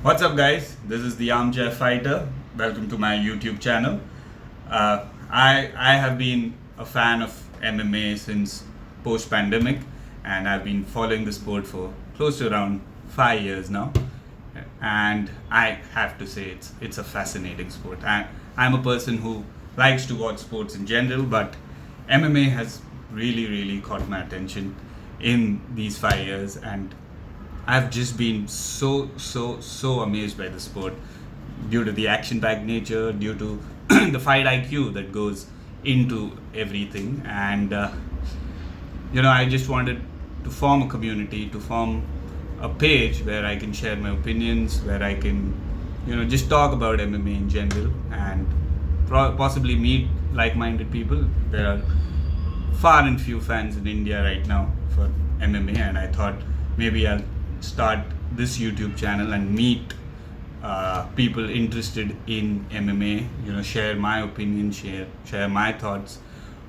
What's up, guys? This is the Armchair Fighter. Welcome to my YouTube channel. I have been a fan of MMA since post-pandemic, and I've been following the sport for close to around 5 years now. And I have to say, it's a fascinating sport. I'm a person who likes to watch sports in general, but MMA has really caught my attention in these 5 years, and I've just been so amazed by the sport due to the action-packed nature, due to the fight IQ that goes into everything. And I just wanted to form a community, to form a page where I can share my opinions, where I can, just talk about MMA in general, and possibly meet like-minded people. There are far and few fans in India right now for MMA, and I thought maybe I'll start this YouTube channel and meet people interested in MMA, share my opinion, share my thoughts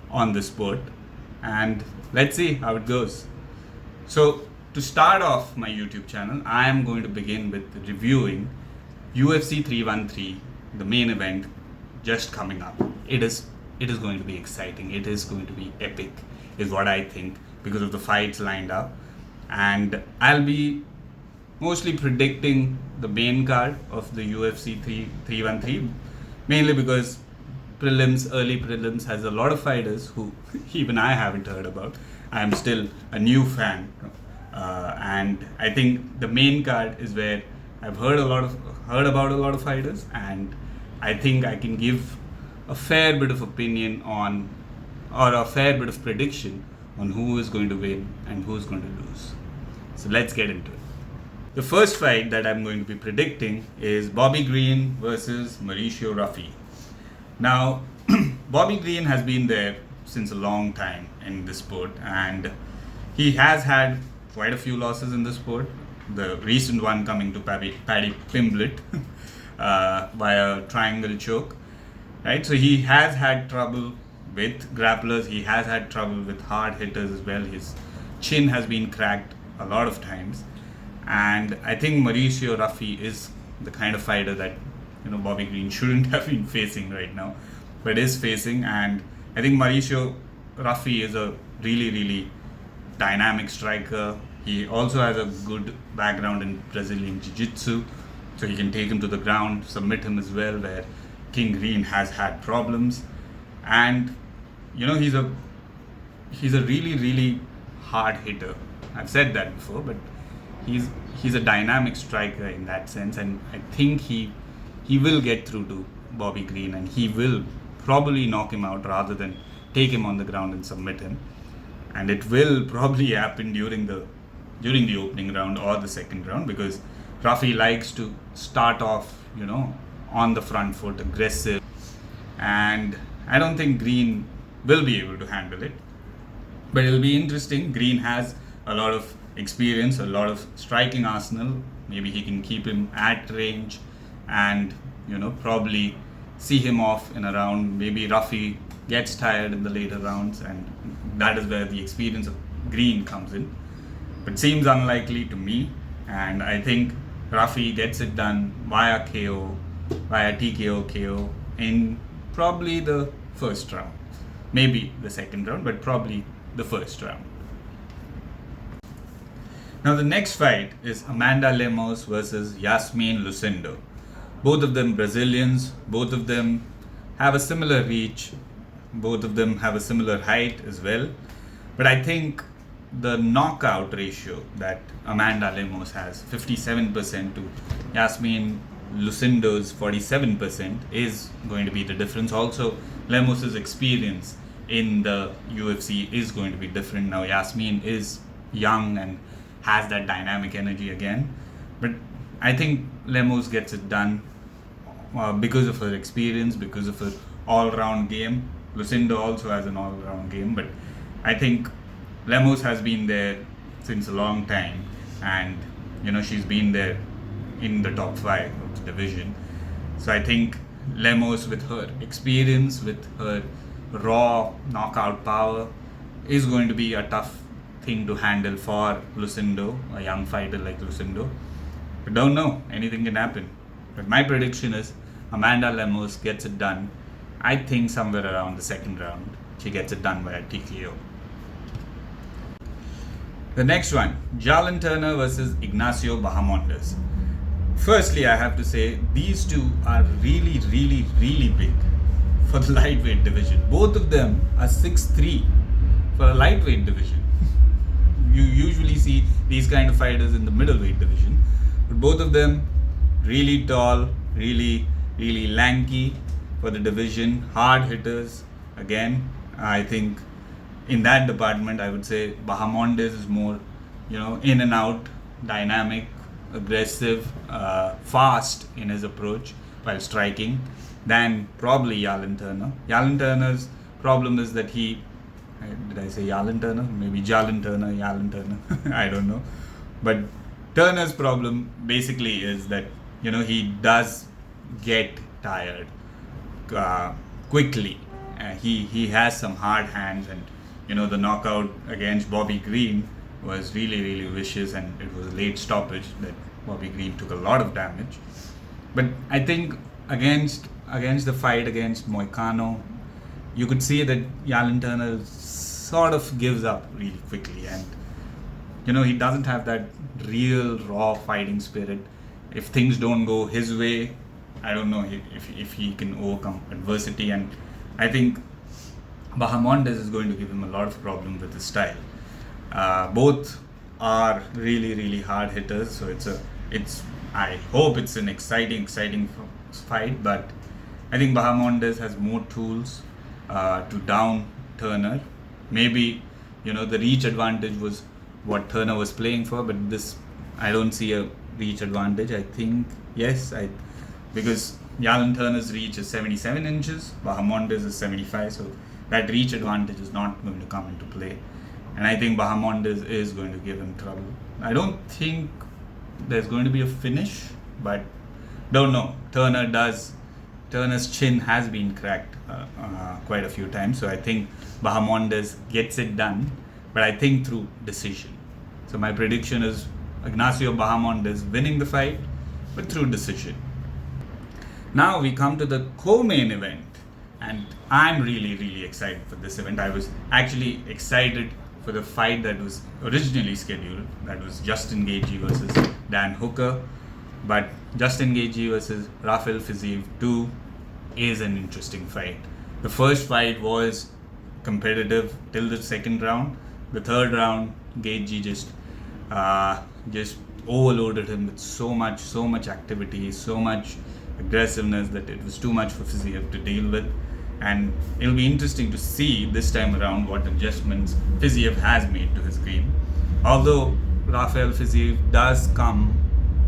on the sport, and let's see how it goes. So to start off my YouTube channel, I am going to begin with reviewing UFC 313, the main event just coming up. It is going to be exciting. It is going to be epic, is what I think, because of the fights lined up. And I'll be mostly predicting the main card of the UFC 313, mainly because early prelims has a lot of fighters who even I haven't heard about. I'm still a new fan, and I think the main card is where I've heard about a lot of fighters, and I think I can give a fair bit of opinion on, or a fair bit of prediction on who is going to win and who's going to lose. So let's get into it. The first fight that I'm going to be predicting is Bobby Green versus Mauricio Ruffy. Now, Bobby Green has been there since a long time in this sport, and he has had quite a few losses in the sport. The recent one coming to Paddy Pimblett by a triangle choke. Right? So he has had trouble with grapplers, he has had trouble with hard hitters as well. His chin has been cracked a lot of times, and I think Mauricio Ruffy is the kind of fighter that Bobby Green shouldn't have been facing right now, but is facing. And I think Mauricio Ruffy is a really dynamic striker. He also has a good background in Brazilian Jiu-Jitsu, so he can take him to the ground, submit him as well, where King Green has had problems. And he's a really hard hitter. I've said that before, but he's a dynamic striker in that sense, and I think he will get through to Bobby Green, and he will probably knock him out rather than take him on the ground and submit him. And it will probably happen during the opening round or the second round, because Ruffy likes to start off on the front foot, aggressive, and I don't think Green will be able to handle it. But it'll be interesting. Green has a lot of experience, a lot of striking arsenal. Maybe he can keep him at range and probably see him off in a round. Maybe Ruffy gets tired in the later rounds, and that is where the experience of Green comes in. But seems unlikely to me, and I think Ruffy gets it done via TKO KO in probably the first round. Maybe the second round, but probably the first round. Now the next fight is Amanda Lemos versus Iasmin Lucindo. Both of them Brazilians, both of them have a similar reach, both of them have a similar height as well. But I think the knockout ratio that Amanda Lemos has, 57% to Iasmin Lucindo's 47%, is going to be the difference. Also, Lemos's experience in the UFC is going to be different. Now Iasmin is young and has that dynamic energy again, but I think Lemos gets it done because of her experience, because of her all-round game. Lucindo also has an all-round game, but I think Lemos has been there since a long time, and she's been there in the top 5 of the division. So I think Lemos, with her experience, with her raw knockout power, is going to be a tough thing to handle for Lucindo, a young fighter like Lucindo. But don't know, anything can happen. But my prediction is Amanda Lemos gets it done. I think somewhere around the second round, she gets it done by a TKO. The next one, Jalin Turner versus Ignacio Bahamondes. Firstly, I have to say these two are really, really, really big for the lightweight division. Both of them are 6'3" for a lightweight division. You usually see these kind of fighters in the middleweight division, but both of them really tall, really, really lanky for the division, hard hitters. Again, I think in that department, I would say Bahamondes is more, in and out, dynamic, aggressive, fast in his approach while striking than probably Jalin Turner. Jalin Turner's problem is that did I say Jalin Turner? Maybe Jalin Turner, Jalin Turner. I don't know. But Turner's problem basically is that, he does get tired quickly. He has some hard hands, and, the knockout against Bobby Green was really, really vicious, and it was a late stoppage that Bobby Green took a lot of damage. But I think against the fight against Moicano, you could see that Jalin Turner sort of gives up really quickly, and he doesn't have that real raw fighting spirit. If things don't go his way, I don't know if he can overcome adversity, and I think Bahamondes is going to give him a lot of problem with his style. Both are really, really hard hitters, so I hope it's an exciting fight, but I think Bahamondes has more tools to down Turner. Maybe, the reach advantage was what Turner was playing for, but I don't see a reach advantage. I think, because Jalin Turner's reach is 77 inches, Bahamondes is 75, so that reach advantage is not going to come into play. And I think Bahamondes is going to give him trouble. I don't think there's going to be a finish, but don't know. Turner's chin has been cracked quite a few times, so I think Bahamondes gets it done, but I think through decision. So my prediction is Ignacio Bahamondes winning the fight, but through decision. Now we come to the co-main event, and I'm really, really excited for this event. I was actually excited for the fight that was originally scheduled, that was Justin Gaethje versus Dan Hooker, but Justin Gaethje versus Rafael Fiziev 2 is an interesting fight. The first fight was competitive till the second round. The third round, Gaethje just overloaded him with so much activity, so much aggressiveness that it was too much for Fiziev to deal with. And it'll be interesting to see this time around what adjustments Fiziev has made to his game. Although Rafael Fiziev does come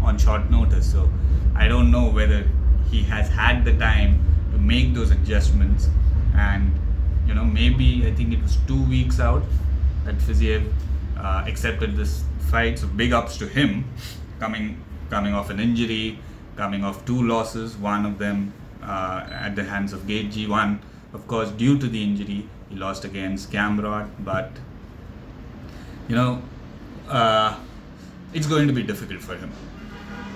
on short notice, so I don't know whether he has had the time to make those adjustments. And maybe I think it was 2 weeks out that Fiziev accepted this fight. So big ups to him, coming off an injury, coming off 2 losses, one of them at the hands of Gaethje, one of course due to the injury he lost against Gamrot. But it's going to be difficult for him.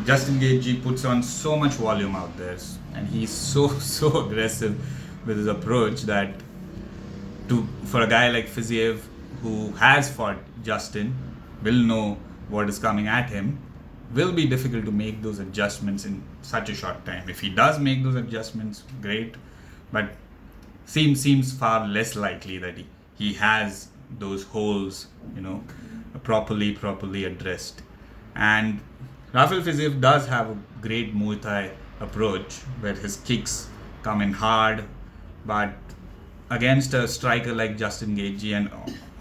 Justin Gaethje puts on so much volume out there, and he's so aggressive with his approach that for a guy like Fiziev, who has fought Justin, will know what is coming at him, will be difficult to make those adjustments in such a short time. If he does make those adjustments, great, but seems far less likely that he has those holes, properly addressed. And Rafael Fiziev does have a great Muay Thai approach where his kicks come in hard, but against a striker like Justin Gaethje, and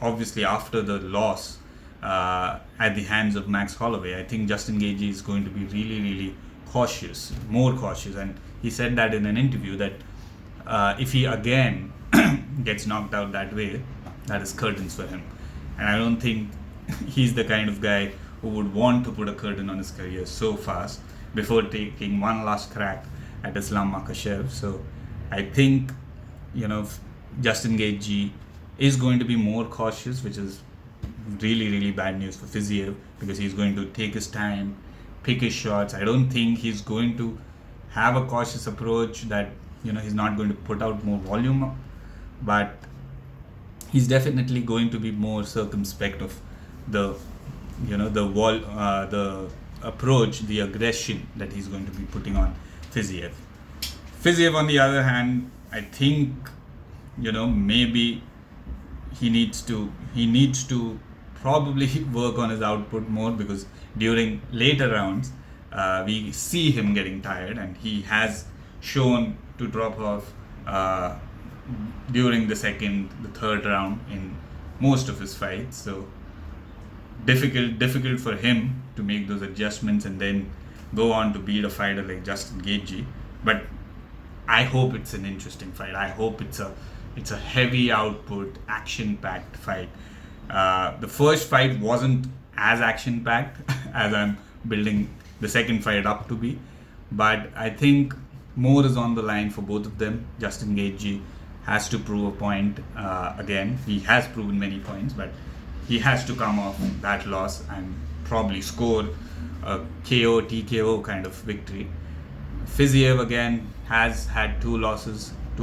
obviously after the loss at the hands of Max Holloway, I think Justin Gaethje is going to be really, really cautious, more cautious. And he said that in an interview that if he again gets knocked out that way, that is curtains for him. And I don't think he's the kind of guy who would want to put a curtain on his career so fast before taking one last crack at Islam Makhachev. So I think, Justin Gaethje is going to be more cautious, which is really, really bad news for Fiziev, because he's going to take his time pick his shots. I don't think he's going to have a cautious approach that, he's not going to put out more volume, but he's definitely going to be more circumspect of the the approach, the aggression that he's going to be putting on Fiziev. Fiziev, on the other hand, I think, maybe he needs to probably work on his output more, because during later rounds we see him getting tired, and he has shown to drop off during the third round in most of his fights. So difficult for him to make those adjustments and then go on to beat a fighter like Justin Gaethje. But I hope it's an interesting fight. I hope it's a heavy output, action-packed fight. The first fight wasn't as action-packed as I'm building the second fight up to be, but I think more is on the line for both of them. Justin Gaethje has to prove a point again. He has proven many points, but he has to come off that loss and probably score a KO, TKO kind of victory. Fiziev again has had two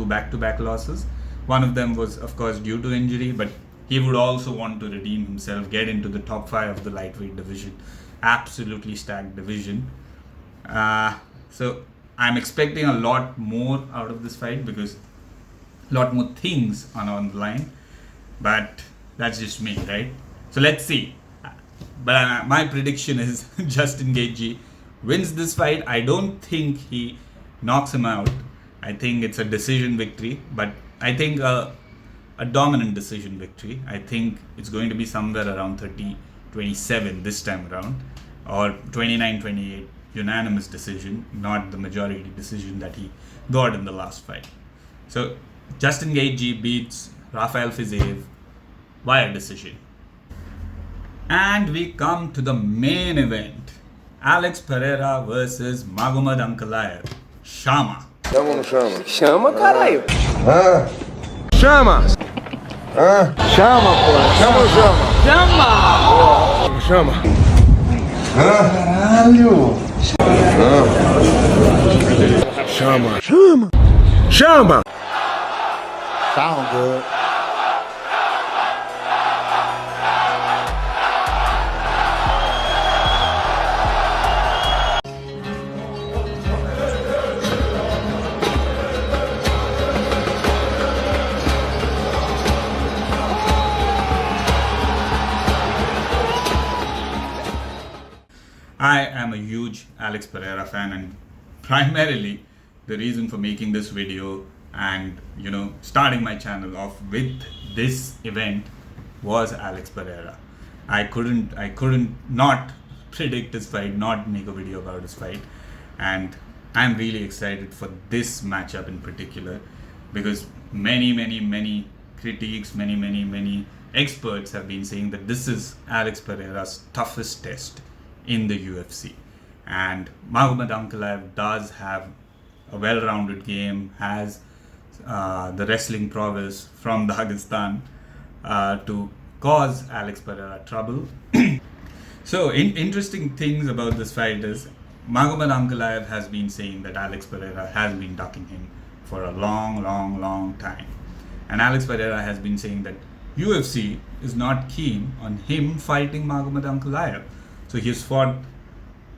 back-to-back losses. One of them was, of course, due to injury, but he would also want to redeem himself, get into the top 5 of the lightweight division. Absolutely stacked division. So I'm expecting a lot more out of this fight, because a lot more things are on the line. But that's just me, right? So let's see. But my prediction is Justin Gaethje wins this fight. I don't think he knocks him out. I think it's a decision victory, but I think a dominant decision victory. I think it's going to be somewhere around 30-27 this time around, or 29-28 unanimous decision, not the majority decision that he got in the last fight. So Justin Gaethje beats Rafael Fiziev via decision. And we come to the main event. Alex Pereira versus Magomed Ankalaev. Chama. Chama ou não chama? Chama, caralho. Chama! Chama, porra. Chama ou chama? Chama. Chama. Caralho. Chama. Chama. Chama! Sound good. I am a huge Alex Pereira fan, and primarily the reason for making this video and starting my channel off with this event was Alex Pereira. I couldn't not predict his fight, not make a video about his fight, and I'm really excited for this matchup in particular, because many critics, many experts have been saying that this is Alex Pereira's toughest test in the UFC. And Magomed Ankalaev does have a well-rounded game, has the wrestling prowess from Dagestan to cause Alex Pereira trouble. So interesting things about this fight is Magomed Ankalaev has been saying that Alex Pereira has been ducking him for a long time. And Alex Pereira has been saying that UFC is not keen on him fighting Magomed Ankalaev. So he's fought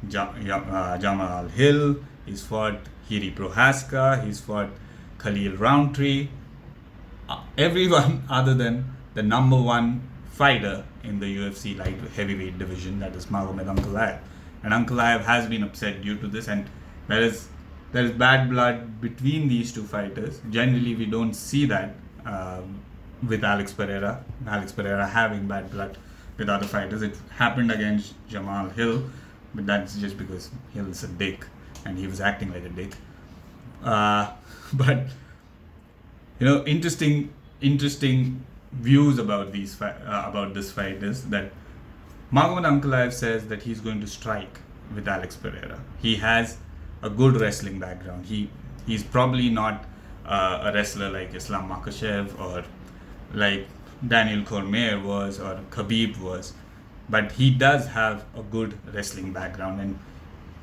Jamal Hill, he's fought Hiri Prohaska, he's fought Khalil Roundtree, everyone other than the number one fighter in the UFC light heavyweight division, that is Magomed Ankalaev. And Ankalaev has been upset due to this, and there is bad blood between these two fighters. Generally, we don't see that with Alex Pereira. Alex Pereira having bad blood with other fighters. It happened against Jamal Hill, but that's just because Hill is a dick and he was acting like a dick. But interesting views about this fight is that Magomed Ankalaev says that he's going to strike with Alex Pereira. He has a good wrestling background. He's probably not a wrestler like Islam Makhachev or like Daniel Cormier was or Khabib was, but he does have a good wrestling background, and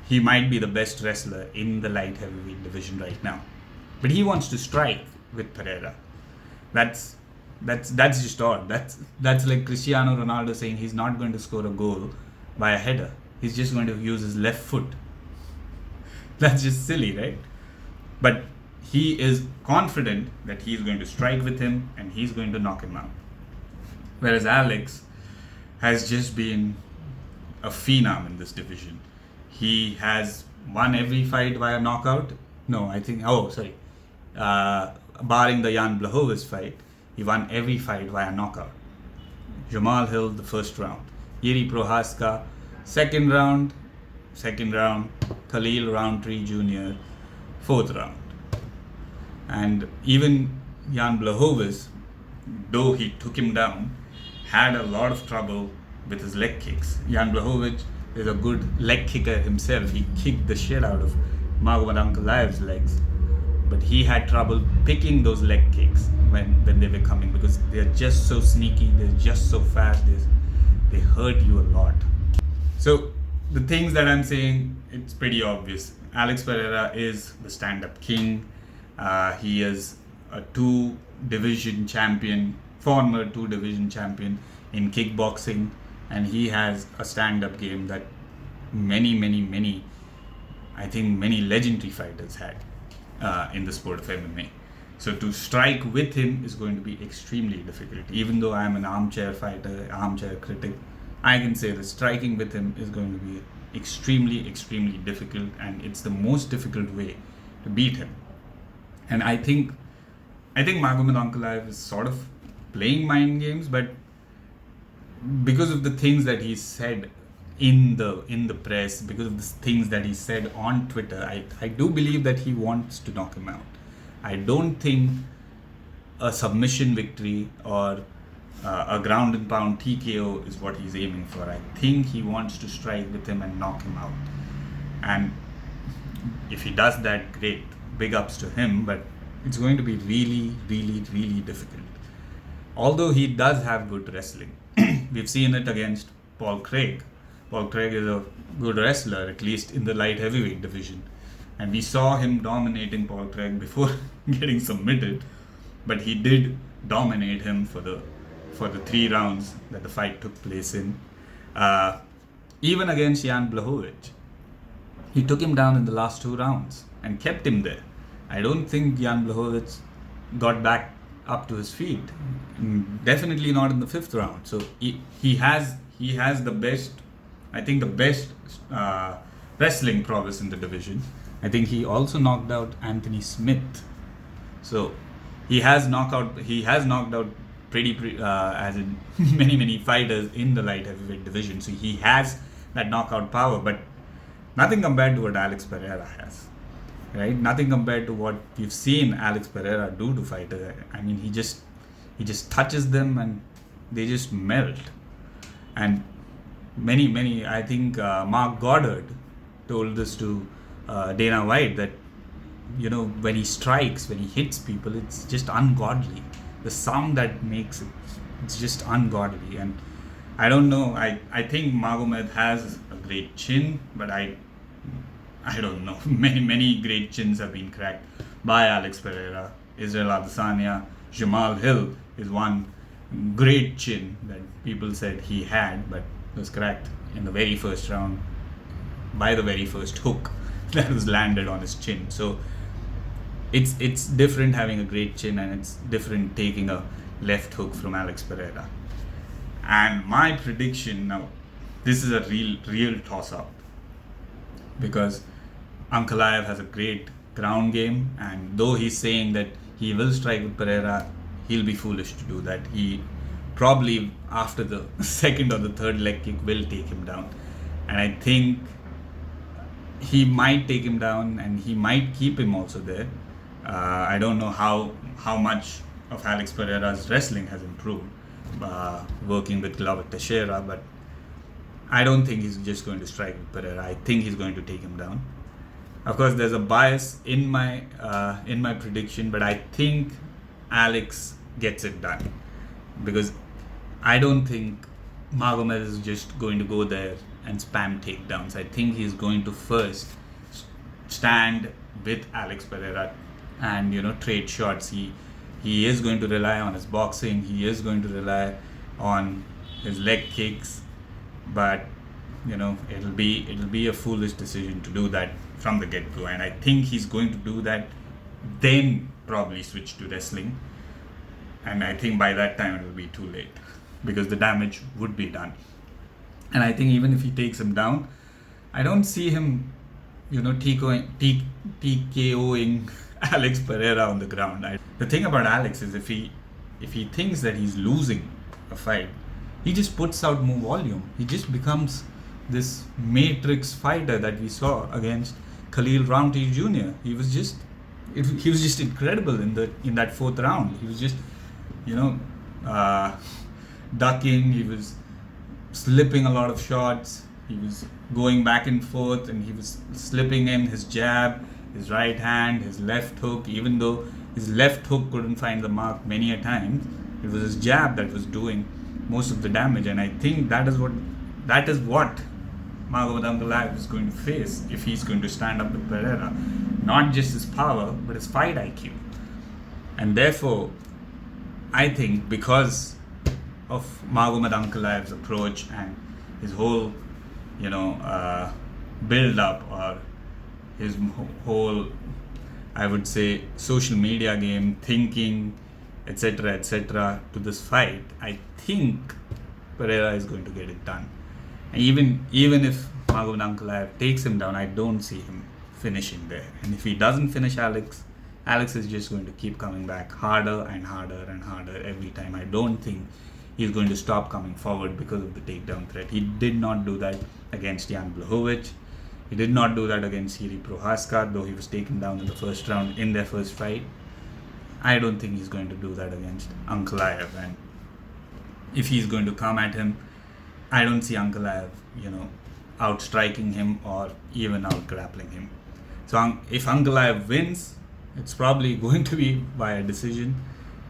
he might be the best wrestler in the light heavyweight division right now. But he wants to strike with Pereira. That's just odd. That's like Cristiano Ronaldo saying he's not going to score a goal by a header. He's just going to use his left foot. That's just silly, right? But he is confident that he's going to strike with him and he's going to knock him out. Whereas Alex has just been a phenom in this division. He has won every fight via knockout. Barring the Jan Blachowicz fight, he won every fight via knockout. Jamal Hill, the first round. Yuri Prohaska, second round. Khalil Roundtree Jr., fourth round. And even Jan Blachowicz, though he took him down, had a lot of trouble with his leg kicks. Jan Blachowicz is a good leg kicker himself. He kicked the shit out of Magomed Ankalaev's legs. But he had trouble picking those leg kicks when they were coming, because they're just so sneaky, they're just so fast, they hurt you a lot. So the things that I'm saying, it's pretty obvious. Alex Pereira is the stand-up king. He is a two-division champion, former two-division champion in kickboxing, and he has a stand-up game that many legendary fighters had in the sport of MMA. So to strike with him is going to be extremely difficult. Even though I'm an armchair fighter, armchair critic, I can say that striking with him is going to be extremely difficult, and it's the most difficult way to beat him. And I think Magomed Ankalaev is sort of playing mind games, but because of the things that he said in the press, because of the things that he said on Twitter, I do believe that he wants to knock him out. I don't think a submission victory or a ground and pound TKO is what he's aiming for. I think he wants to strike with him and knock him out. And if he does that, great. Big ups to him, but it's going to be really difficult. Although he does have good wrestling. We've seen it against Paul Craig. Paul Craig is a good wrestler, at least in the light heavyweight division. And we saw him dominating Paul Craig before getting submitted, but he did dominate him for the 3 rounds that the fight took place in. Even against Jan Blachowicz, he took him down in the last 2 rounds and kept him there. I don't think Jan Blachowicz got back up to his feet. Definitely not in the 5th round. So he has the best, I think the best wrestling prowess in the division. I think he also knocked out Anthony Smith. So he has knocked out as in many fighters in the light heavyweight division. So he has that knockout power, but nothing compared to what Alex Pereira has, right? Nothing compared to what we've seen Alex Pereira do to fighters. I mean, he just touches them and they just melt. And many, I think Mark Goddard told this to Dana White, that when he strikes, when he hits people, it's just ungodly. The sound that makes it, it's just ungodly. And I don't know, I think Magomed has a great chin, but I don't know. Many great chins have been cracked by Alex Pereira. Israel Adesanya, Jamal Hill is one great chin that people said he had, but was cracked in the very first round by the very first hook that was landed on his chin. So it's different having a great chin, and it's different taking a left hook from Alex Pereira. And my prediction now, this is a real toss-up, because Ankalaev has a great ground game, and though he's saying that he will strike with Pereira, he'll be foolish to do that. He probably, after the second or the third leg kick, will take him down. And I think he might take him down, and he might keep him also there. I don't know how much of Alex Pereira's wrestling has improved working with Glover Teixeira, but I don't think he's just going to strike with Pereira. I think he's going to take him down. Of course, there's a bias in my prediction, but I think Alex gets it done, because I don't think Magomed is just going to go there and spam takedowns. I think he's going to first stand with Alex Pereira and trade shots. He is going to rely on his boxing. He is going to rely on his leg kicks, but it'll be a foolish decision to do that from the get-go. And I think he's going to do that, then probably switch to wrestling. And I think by that time it will be too late, because the damage would be done. And I think even if he takes him down, I don't see him, TKOing Alex Pereira on the ground. The thing about Alex is if he thinks that he's losing a fight, he just puts out more volume. He just becomes this matrix fighter that we saw against Khalil Roundtree Jr. He was just incredible in that fourth round. He was just ducking. He was slipping a lot of shots. He was going back and forth, and he was slipping in his jab, his right hand, his left hook. Even though his left hook couldn't find the mark many a times, it was his jab that was doing most of the damage. And I think that is what Magomed Ankalaev is going to face if he's going to stand up with Pereira. Not just his power, but his fight IQ. And therefore, I think because of Magomed Ankalaev's approach and his whole, build-up, or his whole, I would say, social media game, thinking, etc., to this fight, I think Pereira is going to get it done. And even if Magomed Ankalaev takes him down, I don't see him finishing there. And if he doesn't finish Alex is just going to keep coming back harder and harder and harder every time. I don't think he's going to stop coming forward because of the takedown threat. He did not do that against Jan Blachowicz. He did not do that against Jiri Prohaska, though he was taken down in the first round in their first fight. I don't think he's going to do that against Ankalaev. And if he's going to come at him, I don't see Ankalaev, outstriking him or even out-grappling him. So if Ankalaev wins, it's probably going to be by a decision.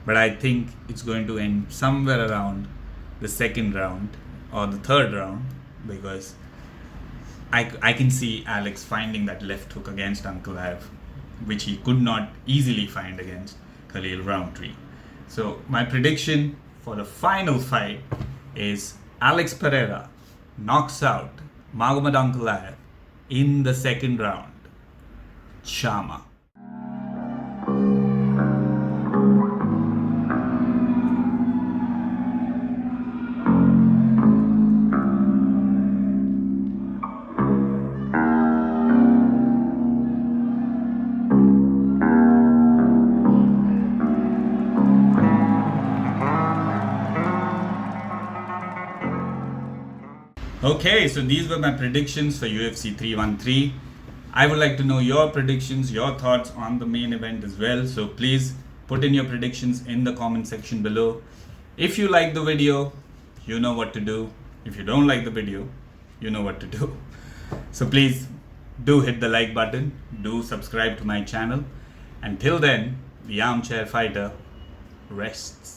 But I think it's going to end somewhere around the second round or the third round, because I can see Alex finding that left hook against Ankalaev, which he could not easily find against Khalil Roundtree. So my prediction for the final fight is Alex Pereira knocks out Magomed Ankalaev in the second round. Chama. Okay, so these were my predictions for UFC 313. I would like to know your predictions, your thoughts on the main event as well. So please put in your predictions in the comment section below. If you like the video, you know what to do. If you don't like the video, you know what to do. So please do hit the like button. Do subscribe to my channel. Until then, the Armchair Fighter rests.